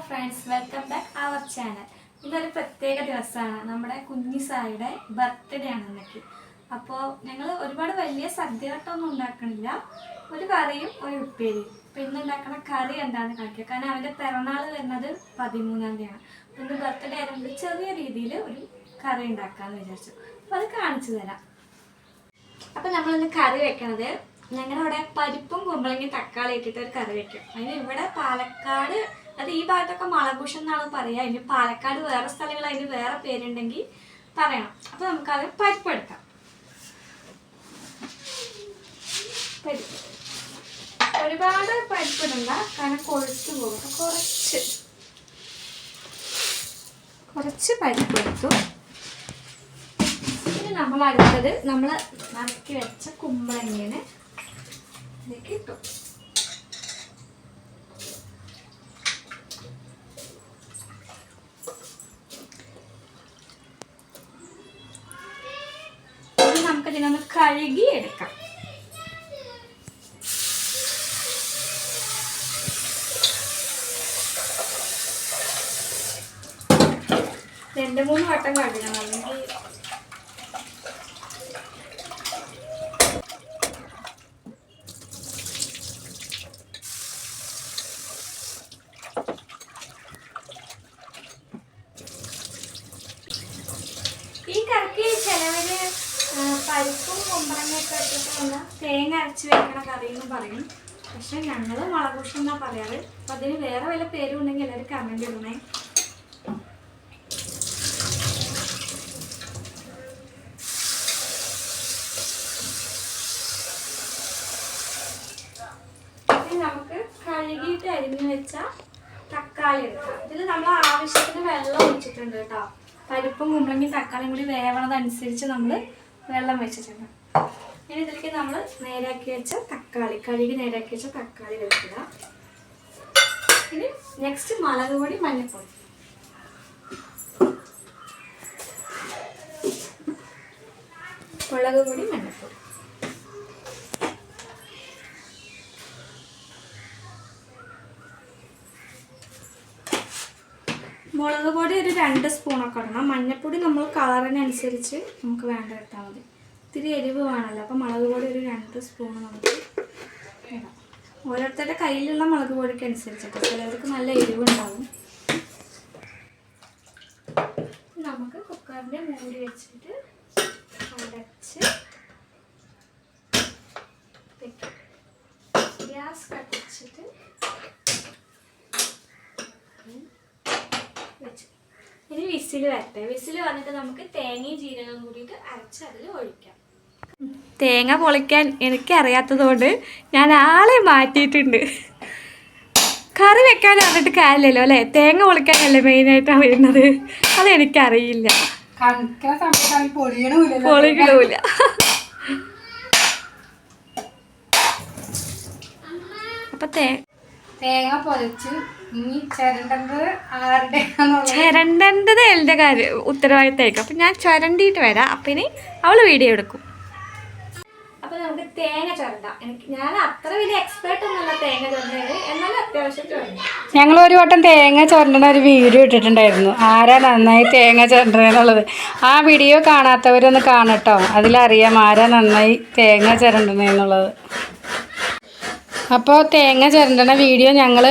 friends, welcome back our channel. ഇതൊരു പ്രത്യേക ദിവസമാണ്. നമ്മുടെ കുഞ്ഞി സായിയുടെ ബർത്ത്ഡേ ആണ് ഇന്നേക്ക്. അപ്പോൾ ഞങ്ങൾ ഒരുപാട് വലിയ സദ്യകളൊന്നും ഉണ്ടാക്കണില്ല. ഒരു കറിയും ഒരു ഉപ്പേരിയും. അപ്പോൾ ഇന്ന് ഉണ്ടാക്കുന്ന കറി എന്താണെന്ന് കാണിക്കുക. കാരണം അവൻ്റെ പിറന്നാൾ വരുന്നത് 13-ാം തീയതിയാണ്. അപ്പോൾ ഇന്ന് ബർത്ത്ഡേ ആയതുകൊണ്ട് ചെറിയ രീതിയിൽ ഒരു കറി ഉണ്ടാക്കാമെന്ന് വിചാരിച്ചു. അപ്പോൾ അത് കാണിച്ചു തരാം. അപ്പോൾ നമ്മളിന്ന് കറി വെക്കണത് ഞങ്ങളവിടെ പരിപ്പും കുമ്പളങ്ങയും തക്കാളി ഇട്ടിട്ട് ഒരു കറി വെക്കും. അതിന് ഇവിടെ പാലക്കാട്, അത് ഈ ഭാഗത്തൊക്കെ മളകുഷം എന്നാണ് പറയുക. അതിന് പാലക്കാട് വേറെ സ്ഥലങ്ങൾ അതിന് വേറെ പേരുണ്ടെങ്കിൽ പറയണം. അപ്പോൾ നമുക്കത് പരിപ്പ് എടുക്കാം. പരിപ്പ് ഒരുപാട് പരിപ്പിടണ്ട, കാരണം കൊഴുത്തു പോകും. കുറച്ച് പരിപ്പ് എടുത്തു. ഇനി നമ്മൾ അടുത്തത് നമ്മൾ നറുക്കി വെച്ച കുമ്പളങ്ങേനെ ഇതിലേക്ക് ഇട്ടു. നമുക്കിതിനൊന്ന് കഴുകി എടുക്കാം. രണ്ട് മൂന്ന് വട്ടം കഴുകണം, അല്ലെങ്കിൽ ഈ കറിക്ക് ചിലവര് പരിപ്പും കുമ്പളങ്ങയൊക്കെ ഇട്ടിട്ട് തേങ്ങ അരച്ച് വെക്കണ കറി എന്ന് പറയും. പക്ഷെ ഞങ്ങൾ മുളകുഷം എന്നാ പറയാറ്. അപ്പം അതിന് വേറെ വല്ല പേരും ഉണ്ടെങ്കിൽ എല്ലാവരും കമന്റ് ഇടണേ. നമുക്ക് കഴുകിയിട്ട് അരിഞ്ഞു വെച്ച തക്കാളി എടുക്കാം. ഇതിൽ നമ്മൾ ആവശ്യത്തിന് വെള്ളം ഒഴിച്ചിട്ടുണ്ട് കേട്ടോ. പരിപ്പും കുമ്പളങ്ങയും തക്കാളിയും കൂടി വേവണതനുസരിച്ച് നമ്മൾ വെള്ളം വെച്ചിട്ടുണ്ട്. ഇനി ഇതിലേക്ക് നമ്മൾ നേരാക്കി വെച്ച തക്കാളി, കഴുകി നേരാക്കി വെച്ച തക്കാളി വെക്കുക. ഇനി നെക്സ്റ്റ് മുളക് പൊടി, മഞ്ഞൾപ്പൊടി. മുളക് പൊടി, മഞ്ഞൾപ്പൊടി. മുളക് പൊടി ഒരു 2 സ്പൂണൊക്കെ ഇടണം. മഞ്ഞൾപ്പൊടി നമ്മൾ കളറിനനുസരിച്ച് നമുക്ക് വേണ്ട ഇട്ടാൽ മതി. ഇത്തിരി എരിവ് വേണമല്ലോ, അപ്പോൾ മുളക് പൊടി ഒരു 2 സ്പൂൺ നമുക്ക് ഇടാം. ഓരോരുത്തരുടെ കയ്യിലുള്ള മുളക് പൊടിക്ക് അനുസരിച്ചിട്ട് ചിലർക്ക് നല്ല എരിവുണ്ടാവും. നമുക്ക് കുക്കറിൻ്റെ മൂടി വെച്ചിട്ട് അടച്ച് വെക്കാം. ഗ്യാസ് കത്തിച്ചിട്ട് വെച്ചു. ഇനി വിസിൽ വരട്ടെ. വിസിൽ വന്നിട്ട് നമുക്ക് തേങ്ങയും ജീരകം കൂടിയിട്ട് അരച്ച് അതിൽ ഒഴിക്കാം. തേങ്ങ പൊളിക്കാൻ എനിക്കറിയാത്തതുകൊണ്ട് ഞാൻ ആളെ മാറ്റിയിട്ടുണ്ട്. കറി വെക്കാൻ അറിഞ്ഞിട്ട് കാര്യമില്ലല്ലോ അല്ലേ, തേങ്ങ പൊളിക്കാനല്ലേ മെയിനായിട്ട് അറിയുന്നത്. അതെനിക്കറിയില്ല, പൊളിക്കണമില്ല. അപ്പൊ തേങ്ങ പൊളിച്ച് ചിരണ്ടേണ്ടത് എൻ്റെ കാര്യം ഉത്തരവാദിത്തമായിരിക്കും. അപ്പം ഞാൻ ചുരണ്ടിയിട്ട് വരാം. അപ്പം ഇനി അവൾ വീഡിയോ എടുക്കും. അപ്പം നമുക്ക് തേങ്ങ ചുരണ്ടാം. ഞാൻ അത്ര വലിയ എക്സ്പേർട്ട് ഒന്നുമല്ല തേങ്ങ ചുരണ്ടത്, എന്നാലും അത്യാവശ്യം ചുരണ്ട. ഞങ്ങൾ ഒരു വട്ടം തേങ്ങ ചുരണ്ടുന്ന ഒരു വീഡിയോ ഇട്ടിട്ടുണ്ടായിരുന്നു, ആരാ നന്നായി തേങ്ങ ചുരണ്ടതെന്നുള്ളത്. ആ വീഡിയോ കാണാത്തവരൊന്ന് കാണട്ടോ, അതിലറിയാം ആരാ നന്നായി തേങ്ങ ചുരണ്ടതെന്നുള്ളത്. അപ്പോൾ തേങ്ങ ചിരണ്ടണ വീഡിയോ ഞങ്ങൾ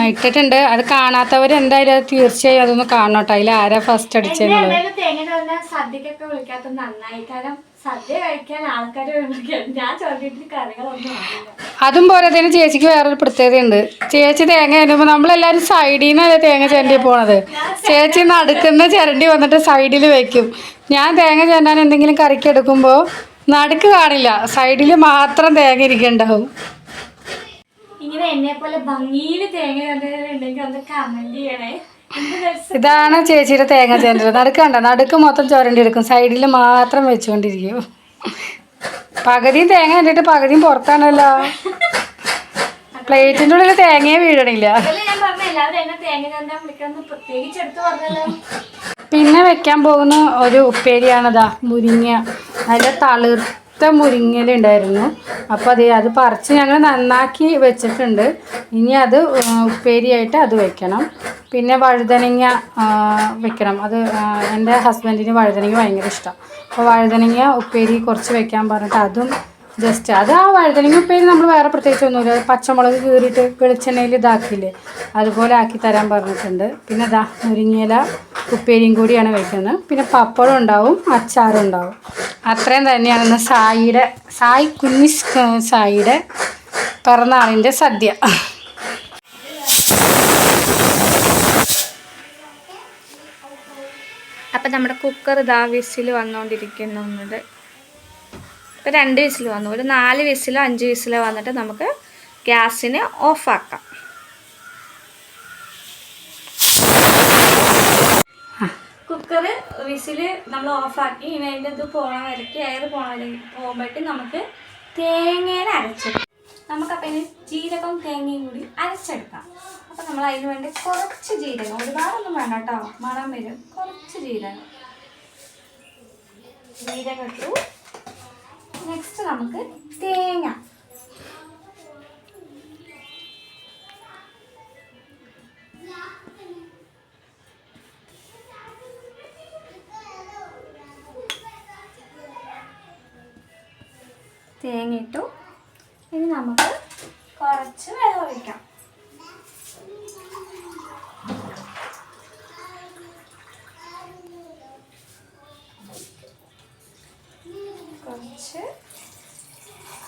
ഇട്ടിട്ടുണ്ട്. അത് കാണാത്തവർ എന്തായാലും അത് തീർച്ചയായും അതൊന്ന് കാണണം കേട്ടോ. അതിൽ ആരാ ഫസ്റ്റ് അടിച്ചെന്നുള്ളത്. തേങ്ങ ചുരണ്ടാൻ സദ്യക്കൊക്കെ വിളിക്കാത്ത നന്നായി, കാരണം സദ്യ കഴിക്കാൻ ആൾക്കാർ ഞാൻ ചുരണ്ടിട്ട് കറികളൊന്നും ആവില്ല. അതും പോരാത്തതിന് ചേച്ചിക്ക് വേറൊരു പ്രത്യേകതയുണ്ട്. ചേച്ചി തേങ്ങ ചിരണ്ടുമ്പോൾ നമ്മളെല്ലാവരും സൈഡിൽ നിന്നല്ലേ തേങ്ങ ചിരണ്ടി പോണത്. ചേച്ചി നടുക്കുന്ന ചിരണ്ടി വന്നിട്ട് സൈഡിൽ വെക്കും. ഞാൻ തേങ്ങ ചിരണ്ടാൻ എന്തെങ്കിലും കറിക്ക് എടുക്കുമ്പോൾ നടുക്ക് കാണില്ല, സൈഡിൽ മാത്രം തേങ്ങ ഇരിക്കുന്നുണ്ടാവും. ഇങ്ങനെ എന്നെ പോലെ ഭംഗിയിൽ തേങ്ങ ഉണ്ടെങ്കിൽ ഒന്ന് കമന്റ് ചെയ്യണേ. ഇതാണ് ചേച്ചിയുടെ തേങ്ങ ചിരണ്ടത്. നടുക്ക് കണ്ട, നടുക്ക് മൊത്തം ചുരണ്ടി എടുക്കും, സൈഡിൽ മാത്രം വെച്ചുകൊണ്ടിരിക്കും. പകുതിയും തേങ്ങ കണ്ടിട്ട് പകുതിയും പുറത്താണല്ലോ. പ്ലേറ്റിൻ്റെ ഉള്ളിൽ തേങ്ങയെ വീഴണില്ല. പിന്നെ വെക്കാൻ പോകുന്ന ഒരു ഉപ്പേരിയാണതാ, മുരിങ്ങ. നല്ല തളിർത്ത മുരിങ്ങലുണ്ടായിരുന്നു. അപ്പോൾ അത് പറിച്ച് ഞങ്ങൾ നന്നാക്കി വെച്ചിട്ടുണ്ട്. ഇനി അത് ഉപ്പേരിയായിട്ട് അത് വെക്കണം. പിന്നെ വഴുതനങ്ങ വെക്കണം. അത് എൻ്റെ ഹസ്ബൻഡിന് വഴുതനങ്ങ ഭയങ്കര ഇഷ്ടമാണ്. അപ്പോൾ വഴുതനങ്ങ ഉപ്പേരി കുറച്ച് വെക്കാൻ പറഞ്ഞിട്ട് അതും ജസ്റ്റ് അത് ആ വഴുതനങ്ങ ഉപ്പേരി നമ്മൾ വേറെ പ്രത്യേകിച്ചൊന്നുമില്ല, പച്ചമുളക് കീറിയിട്ട് വെളിച്ചെണ്ണയിൽ ഇതാക്കില്ലേ അതുപോലെ ആക്കി തരാൻ പറഞ്ഞിട്ടുണ്ട്. പിന്നെ ഇതാ മുരിങ്ങയില ഉപ്പേരിയും കൂടിയാണ് വെക്കുന്നത്. പിന്നെ പപ്പടം ഉണ്ടാവും, അച്ചാറും ഉണ്ടാവും. അത്രയും തന്നെയാണ് ഇന്ന് സായി കുഞ്ഞിസ് സായിയുടെ പിറന്നാളിൻ്റെ സദ്യ. അപ്പം നമ്മുടെ കുക്കർ ഇതാ വിസിൽ വന്നുകൊണ്ടിരിക്കുന്നുണ്ട്. ഇപ്പം 2 വിസിൽ വന്നു. ഒരു 4 വിസിലോ 5 വിസിലോ വന്നിട്ട് നമുക്ക് ഗ്യാസിന് ഓഫാക്കാം. കുക്കർ വിസിൽ നമ്മൾ ഓഫാക്കി. ഇനി അതിൻ്റെ ഇത് പോണ വരയ്ക്ക് എയർ പോകുമ്പോഴേക്കും നമുക്ക് തേങ്ങേനെ അരച്ചെടുക്കാം. നമുക്കപ്പം ഇനി ജീരകവും തേങ്ങയും കൂടി അരച്ചെടുക്കാം. അപ്പം നമ്മൾ അതിന് വേണ്ടി കുറച്ച് ജീരകം, ഒരുപാടൊന്നും വേണ്ട കേട്ടോ, മണം വരും. കുറച്ച് ജീരകം ഇട്ടു. നെക്സ്റ്റ് നമുക്ക് തേങ്ങ, തേങ്ങ ഇട്ടു. ഇനി നമുക്ക് കുറച്ച് വെള്ളം ഒഴിക്കാം. കുറച്ച്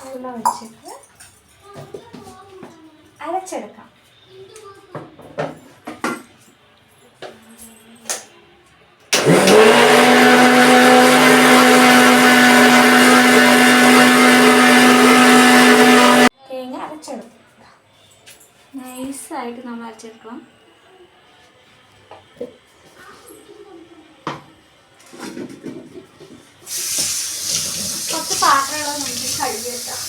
വെള്ളം ഒഴിച്ചിട്ട് അരച്ചെടുക്കാം. തേങ്ങ അരച്ചെടുക്കും. നൈസായിട്ട് നമ്മൾ അരച്ചെടുക്കണം. കുറച്ച് പാത്രങ്ങൾ നമുക്ക് കഴുകിയെടുക്കാം.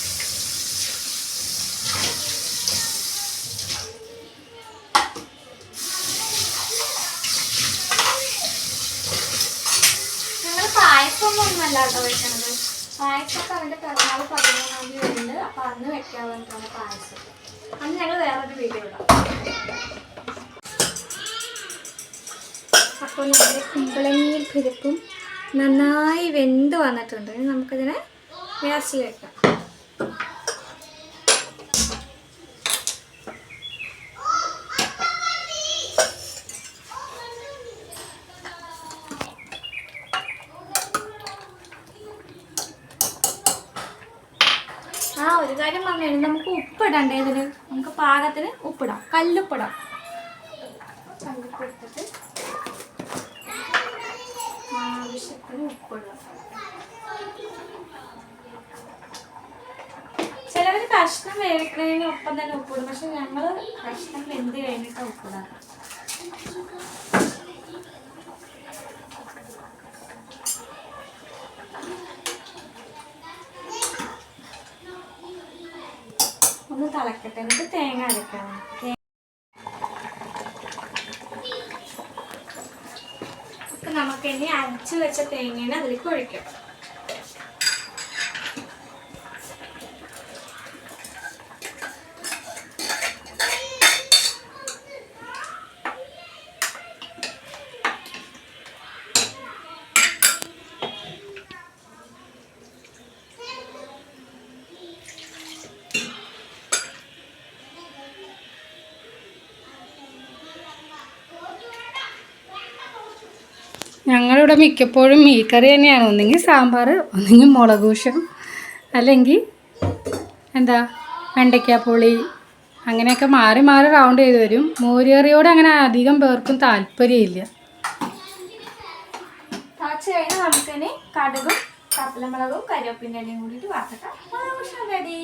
ഞങ്ങൾ പായസമൊന്നുമല്ല കേട്ടോ വെക്കണത്. പായസമൊക്കെ അവൻ്റെ പിറന്നാൾ 13-ാം തീയതി വരുന്നുണ്ട്. അപ്പം അന്ന് വെക്കാൻ വേണ്ടിയിട്ടാണ് പായസം. അന്ന് ഞങ്ങൾ വേറൊരു വീഡിയോ ഇടാം. അപ്പോൾ നമ്മുടെ കുമ്പളങ്ങിയിൽ പരിപ്പും നന്നായി വെന്ത് വന്നിട്ടുണ്ട്. ഇനി നമുക്കിതിനെ ഗ്യാസിൽ വെക്കാം. ഒരു കാര്യം പറഞ്ഞു, നമുക്ക് ഉപ്പിടണ്ടേ ഇതിന്? നമുക്ക് പാകത്തിന് ഉപ്പിടാം, കല്ലുപ്പിടാം. കല്ലുപ്പിട്ടിട്ട് ആവശ്യത്തിന് ഉപ്പിടാം. ചിലവർ കഷ്ണം വേവിക്കുന്നതിന് ഒപ്പം തന്നെ ഉപ്പിടും, പക്ഷെ ഞങ്ങൾ കഷ്ണം വെന്ത് കഴിഞ്ഞിട്ട് ഉപ്പിടാം. ഒന്ന് തിളക്കട്ടെ, എന്നിട്ട് തേങ്ങ അരക്കാം. അപ്പം നമുക്ക് ഇനി അരച്ച് വെച്ച തേങ്ങേനെ അതിലേക്ക് ഒഴിക്കാം. ഞങ്ങളിവിടെ മിക്കപ്പോഴും മീൻകറി തന്നെയാണ്. ഒന്നെങ്കിൽ സാമ്പാർ, ഒന്നെങ്കിൽ മുളകൂശം, അല്ലെങ്കിൽ എന്താ വെണ്ടയ്ക്കാപ്പുളി, അങ്ങനെയൊക്കെ മാറി മാറി റൗണ്ട് ചെയ്ത് വരും. മോരുകറിയോട് അങ്ങനെ അധികം പേർക്കും താല്പര്യമില്ല. തിളച്ച് കഴിഞ്ഞാൽ നമുക്കിനി കടുകും കപ്പലമുളകും കരിവേപ്പിൻ്റെ എണ്ണയും കൂടിയിട്ട് വറുത്തിട്ടാൽ മുളകൂശം റെഡി.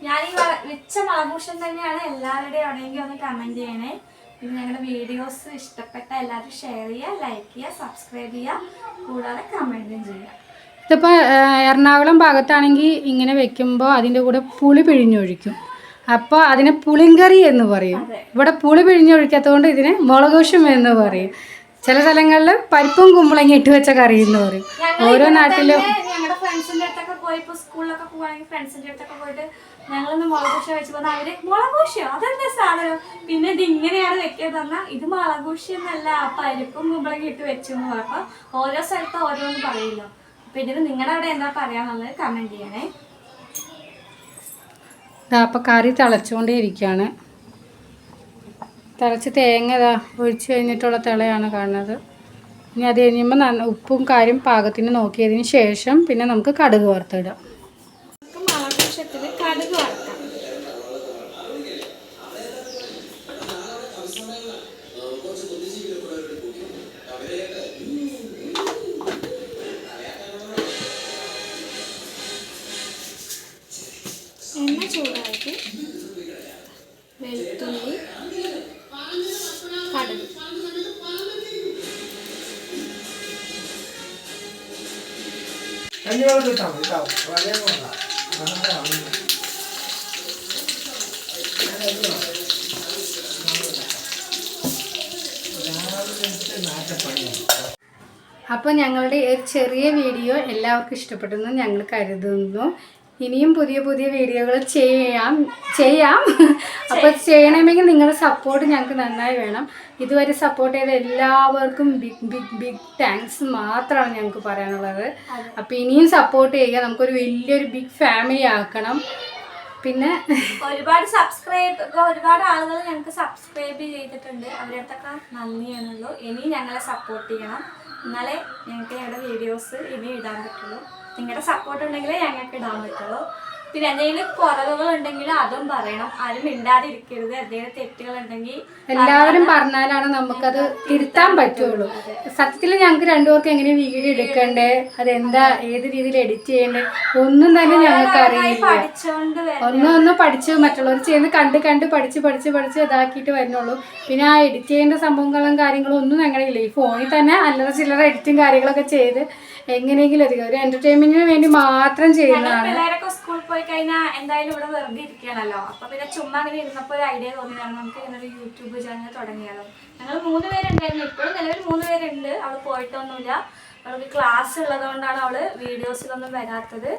ഞാനീ വെച്ച മുളകൂശം തന്നെയാണ് എല്ലാവരുടെയും എവിടെയെങ്കിലും ഒന്ന് കമൻറ്റ് ചെയ്യണേ. പിന്നെ ഞങ്ങളുടെ വീഡിയോസ് ഇഷ്ടപ്പെട്ട എല്ലാവരും ഷെയർ ചെയ്യുക, ലൈക്ക് ചെയ്യുക, സബ്സ്ക്രൈബ് ചെയ്യുക, കൂടാതെ കമൻറ്റും ചെയ്യുക. ഇതിപ്പോൾ എറണാകുളം ഭാഗത്താണെങ്കിൽ ഇങ്ങനെ വെക്കുമ്പോൾ അതിൻ്റെ കൂടെ പുളി പിഴിഞ്ഞൊഴിക്കും. അപ്പോൾ അതിനെ പുളിങ്കറി എന്ന് പറയും. ഇവിടെ പുളി പിഴിഞ്ഞൊഴിക്കാത്തത് കൊണ്ട് ഇതിനെ മുളകൂശം എന്ന് പറയും. ചില സ്ഥലങ്ങളിൽ പരിപ്പും കുമ്പളങ്ങി ഇട്ട് വെച്ച കറി എന്ന് പറയും. ഓരോ നാട്ടിലും ഞങ്ങളുടെ ഫ്രണ്ട്സിൻ്റെ അടുത്തൊക്കെ പോയി, ഇപ്പോൾ സ്കൂളിലൊക്കെ പോകുകയാണെങ്കിൽ ഫ്രണ്ട്സിൻ്റെ അടുത്തൊക്കെ പോയിട്ട് ഞങ്ങളൊന്ന് മുളകൂഷ വെച്ച് പറഞ്ഞാൽ അവര് മുളകൂഷയോ അതെന്താ സാധനം, പിന്നെ ഇത് ഇങ്ങനെയാണ് വെക്കുക പറഞ്ഞാൽ ഇത് മുളകൂഷി എന്നല്ല പരിപ്പും കുമ്പളങ്ങി ഇട്ട് വെച്ചു എന്ന് പറഞ്ഞപ്പോൾ ഓരോ സ്ഥലത്തും ഓരോന്ന് പറയില്ലോ. അപ്പൊ ഇതിന് നിങ്ങളുടെ അവിടെ എന്താ പറയാന്നുള്ളത് കമന്റ് ചെയ്യണേ. അപ്പം കറി തിളച്ചുകൊണ്ടേ ഇരിക്കുകയാണ്. തിളച്ച് തേങ്ങ ഒഴിച്ച് കഴിഞ്ഞിട്ടുള്ള തിളയാണ് കാണുന്നത്. ഇനി അത് കഴിയുമ്പോൾ ഉപ്പും കാര്യം പാകത്തിന് നോക്കിയതിന് ശേഷം പിന്നെ നമുക്ക് കടുക് വറുത്തിടാം. മുളകൂഷത്തിൽ കടുക് വറുക്കാം. എണ്ണ ചൂടാക്കി വെളുത്തുള്ളി കടുക് അപ്പോൾ ഞങ്ങളുടെ ഒരു ചെറിയ വീഡിയോ എല്ലാവർക്കും ഇഷ്ടപ്പെട്ടെന്ന് ഞങ്ങൾ കരുതുന്നു. ഇനിയും പുതിയ പുതിയ വീഡിയോകൾ ചെയ്യാം. അപ്പോൾ ചെയ്യണമെങ്കിൽ നിങ്ങളുടെ സപ്പോർട്ട് ഞങ്ങൾക്ക് നന്നായി വേണം. ഇതുവരെ സപ്പോർട്ട് ചെയ്ത എല്ലാവർക്കും ബിഗ് താങ്ക്സ് മാത്രമാണ് ഞങ്ങൾക്ക് പറയാനുള്ളത്. അപ്പോൾ ഇനിയും സപ്പോർട്ട് ചെയ്യുക. നമുക്കൊരു വലിയൊരു ബിഗ് ഫാമിലി ആക്കണം. പിന്നെ ഒരുപാട് ആളുകൾ ഞങ്ങൾക്ക് സബ്സ്ക്രൈബ് ചെയ്തിട്ടുണ്ട്. അവരുടെ അടുത്തൊക്കെ നന്ദിയാണുള്ളൂ. ഇനി ഞങ്ങളെ സപ്പോർട്ട് ചെയ്യണം. എന്നാലേ ഞങ്ങൾക്ക് ഞങ്ങളുടെ വീഡിയോസ് ഇനി ഇടാൻ പറ്റുള്ളൂ. നിങ്ങളുടെ സപ്പോർട്ട് ഉണ്ടെങ്കിലേ ഞങ്ങൾക്ക് ഇടാൻ പറ്റുള്ളൂ. പിന്നെ എന്തെങ്കിലും കുറവുകൾ ഉണ്ടെങ്കിൽ അതും പറയണം. ആരും മിണ്ടാതിരിക്കരുത്. എന്തെങ്കിലും തെറ്റുകൾ ഉണ്ടെങ്കിൽ എല്ലാവരും പറഞ്ഞാലാണ് നമുക്കത് തിരുത്താൻ പറ്റുള്ളൂ. സത്യത്തിൽ ഞങ്ങൾക്ക് രണ്ടുപേർക്കും എങ്ങനെ വീഡിയോ എടുക്കണ്ടേ, അതെന്താ ഏത് രീതിയിൽ എഡിറ്റ് ചെയ്യണ്ടേ ഒന്നും തന്നെ ഞങ്ങൾക്ക് അറിയില്ല. ഒന്നും പഠിച്ച് മറ്റുള്ളവർ ചെയ്യുന്നത് കണ്ട് പഠിച്ച് ഇതാക്കിയിട്ട് വരുന്നുള്ളൂ. പിന്നെ ആ എഡിറ്റ് ചെയ്യേണ്ട സംഭവങ്ങളും കാര്യങ്ങളും ഒന്നും ഞങ്ങളുടെ ഇല്ല. ഈ ഫോണിൽ തന്നെ അല്ലറ ചില്ലറ എഡിറ്റും കാര്യങ്ങളൊക്കെ ചെയ്ത് എങ്ങനെയെങ്കിലും അധികം ഒരു എന്റർടൈൻമെന്റിന് വേണ്ടി മാത്രം ചെയ്യുന്നതാണ്. പിള്ളേരൊക്കെ സ്കൂളിൽ പോയി കഴിഞ്ഞാൽ എന്തായാലും ഇവിടെ വെറുതെ ഇരിക്കുകയാണല്ലോ. അപ്പൊ പിന്നെ ചുമ്മാ അങ്ങനെ ഇരുന്നപ്പോൾ ഒരു ഐഡിയ തോന്നിയാണ് നമുക്ക് ഇങ്ങനെ യൂട്യൂബ് ചാനൽ തുടങ്ങിയാലോ. ഞങ്ങൾ 3 പേരുണ്ടായിരുന്നു. ഇപ്പോഴും നിലവിൽ 3 പേരുണ്ട്. അവള് പോയിട്ടൊന്നുമില്ല. അവൾക്ക് ക്ലാസ് ഉള്ളതുകൊണ്ടാണ് അവള് വീഡിയോസിലൊന്നും വരാത്തത്.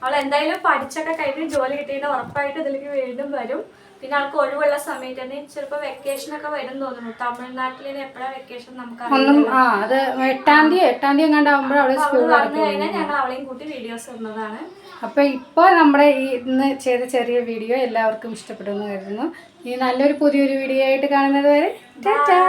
അവൾ എന്തായാലും പഠിച്ചൊക്കെ കഴിഞ്ഞ് ജോലി കിട്ടിയിട്ട് ഉറപ്പായിട്ട് ഇതിലേക്ക് വീണ്ടും വരും. പിന്നെ അവൾക്ക് ഒഴിവുള്ള സമയത്ത് തന്നെ ചിലപ്പോൾ വെക്കേഷൻ ഒക്കെ വരും തോന്നുന്നു. തമിഴ്നാട്ടിൽ എപ്പോഴാണ് വെക്കേഷൻ നമുക്ക് അത് 8ാം തീയതി എങ്ങാണ്ടാവുമ്പോൾ അവള് സ്കൂൾ വന്നു കഴിഞ്ഞാൽ ഞങ്ങൾ അവളെയും കൂട്ടി വീഡിയോസ് ഇടുന്നതാണ്. അപ്പോൾ ഇപ്പോൾ നമ്മുടെ ഇന്ന് ചെയ്ത ചെറിയ വീഡിയോ എല്ലാവർക്കും ഇഷ്ടപ്പെടുമെന്ന് കരുതുന്നു. ഇനി നല്ലൊരു പുതിയൊരു വീഡിയോ ആയിട്ട് കാണുന്നത് വരെ ടാറ്റാ.